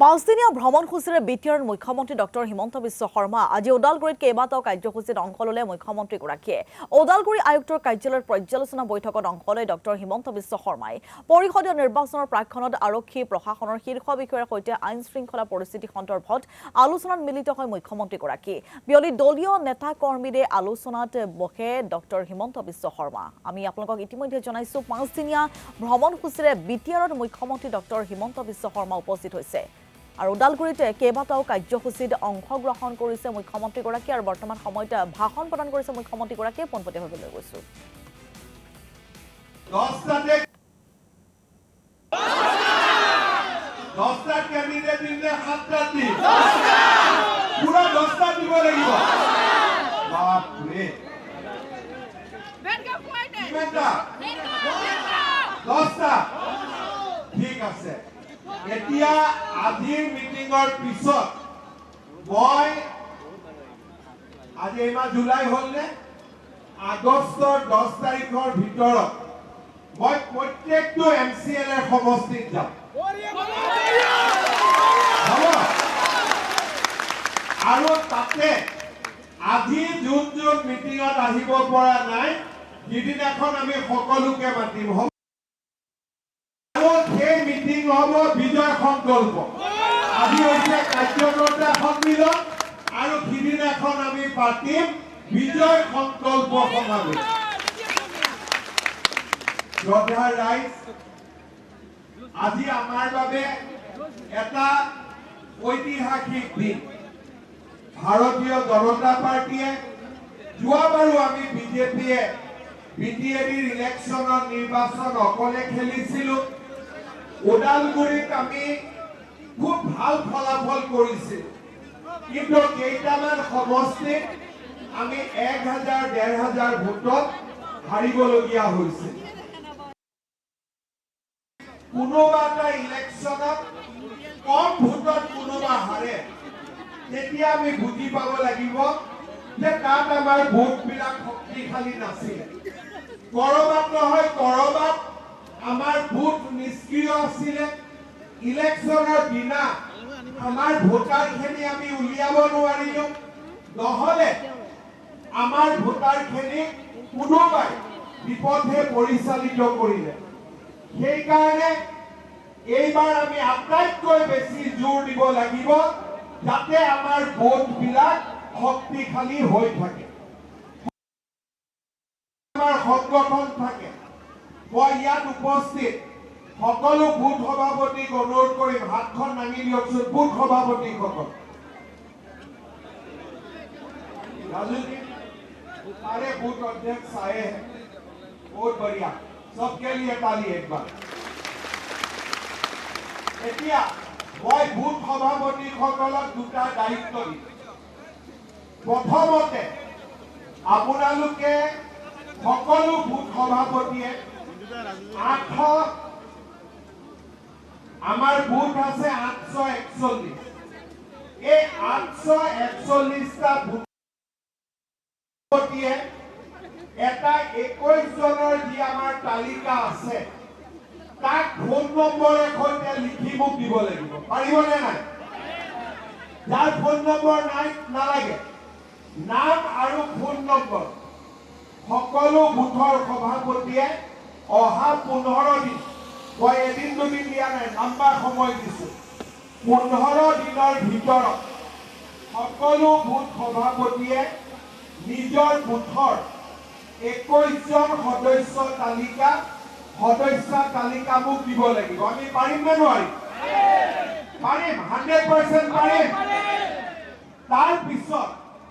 পাঁচদিনীয়া ভ্ৰমণসূচীৰে বিটিআৰৰ মুখ্যমন্ত্ৰী ডক্টৰ হিমন্ত বিশ্ব শৰ্মা আজি ওদালগুৰিত কেইবাটাও কাৰ্যসূচীত অংশ ল'লে মুখ্যমন্ত্ৰীগৰাকীয়ে। ওদালগুৰি আয়ুক্তৰ কাৰ্যালয়ৰ পৰ্যালোচনা বৈঠকত অংশ লৈ ডক্টৰ হিমন্ত বিশ্ব শৰ্মাই পৰিষদীয় নিৰ্বাচনৰ প্ৰাক্ষণত আৰক্ষী প্ৰশাসনৰ শীৰ্ষ বিষয়াৰ সৈতে আইন শৃংখলা পৰিস্থিতি সন্দৰ্ভত আলোচনাত মিলিত হয় মুখ্যমন্ত্ৰীগৰাকী। বিয়লি দলীয় নেতা কৰ্মীৰে আলোচনাত বহে ডক্টৰ হিমন্ত বিশ্ব শৰ্মা। আমি আপোনালোকক ইতিমধ্যে জনাইছো পাঁচদিনীয়া ভ্ৰমণসূচীৰে বিটিআৰত মুখ্যমন্ত্ৰী ডক্টৰ হিমন্ত বিশ্ব শৰ্মা উপস্থিত হৈছে। আৰু ওদালগুৰিতে কেইবাটাও কাৰ্যসূচীত অংশগ্ৰহণ কৰিছে মুখ্যমন্ত্ৰীগৰাকী আৰু বৰ্তমান সময়ত ভাষণ প্ৰদান কৰিছে মুখ্যমন্ত্ৰীগৰাকীয়ে পোনপটীয়াভাৱে লৈ গৈছো। ঠিক আছে, এতিয়া আজিৰ মিটিঙৰ পিছত মই আজি এই মাহ জুলাই হলনে আগষ্টৰ 10 তাৰিখৰ ভিতৰত মই প্ৰত্যেকটো MCL এৰ সমষ্টিত যাম। আৰু তাতে আজি যোন মিটিঙত আহিব পৰা নাই সিদিনাখন আমি সকলোকে মাতিম। সেই মিটিং হব বিজয় সংকল্প। আজি হৈছে কাৰ্যকৰ্তা সন্মিলন আৰু সিদিনাখন আমি পাতিম বিজয় সংকল্প সমাৱেশ। শ্ৰদ্ধাৰ ৰাইজ, আজি আমাৰ বাবে এটা ঐতিহাসিক দিন। ভাৰতীয় জনতা পাৰ্টীয়ে যোৱাবাৰো আমি বিজেপিয়ে বিটিএডিৰ ইলেকশ্যনৰ নিৰ্বাচন অকলে খেলিছিলো। ওদালগুৰিত আমি খুব ভাল ফলাফল কৰিছিলো, কিন্তু কেইটামান সমষ্টিত আমি 1000-1500 ভোটত হাৰিবলগীয়া হৈছিল। কোনোবা এটা ইলেকশ্যনত কম ভোটত কোনোবা হাৰে, তেতিয়া আমি বুজি পাব লাগিব যে তাত আমাৰ ভোটবিলাক শক্তিশালী নাছিল। কৰবাত নহয় কৰবাত আমাৰ ভোট নিষ্ক্ৰিয় আছিলে। ইলেকশ্যনৰ দিনা আমাৰ ভোটাৰখিনি আমি উলিয়াব নোৱাৰিলো, নহলে আমাৰ ভোটাৰখিনি কোনোবাই বিপথে পৰিচালিত কৰিলে। সেইকাৰণে এইবাৰ আমি আটাইতকৈ বেছি জোৰ দিব লাগিব যাতে আমাৰ ভোটবিলাক শক্তিশালী হৈ থাকে, আমাৰ সংগঠন থাকে। মই ইয়াত উপস্থিত সকলো বুথ সভাপতিক অনুৰোধ কৰিম, হাতখন দাঙি দিয়কচোন বুথ সভাপতিসকল। राजूजी सारे बूथ अध्यक्ष आए हैं, बहुत बढ़िया, सबके लिए ताली एक बार। এতিয়া মই বুথ সভাপতিসকলক দুটা দায়িত্ব দিম। প্ৰথমতে আপোনালোকে সকলো বুথ সভাপতিয়ে আমাৰ বুথ আছে 841। এই 841টা বুথ সভাপতিয়ে এটা 21 জনৰ যি আমাৰ তালিকা আছে তাক ফোন নম্বৰৰ সৈতে লিখি মোক দিব লাগিব। পাৰিবনে নাই? যাৰ ফোন নম্বৰ নাই নালাগে, নাম আৰু ফোন নম্বৰ সকলো বুথৰ সভাপতিয়ে অহা 15 দিন, মই এদিন দুদিন দিয়া নাই, নাম্বাৰ সময় দিছো, 15 দিনৰ ভিতৰত সকলো বুথ সভাপতিয়ে নিজৰ বুথৰ 21 জন সদস্য তালিকা মোক দিব লাগিব। আমি পাৰিম নে নোৱাৰিম? পাৰিম, 100% পাৰিম। তাৰ পিছত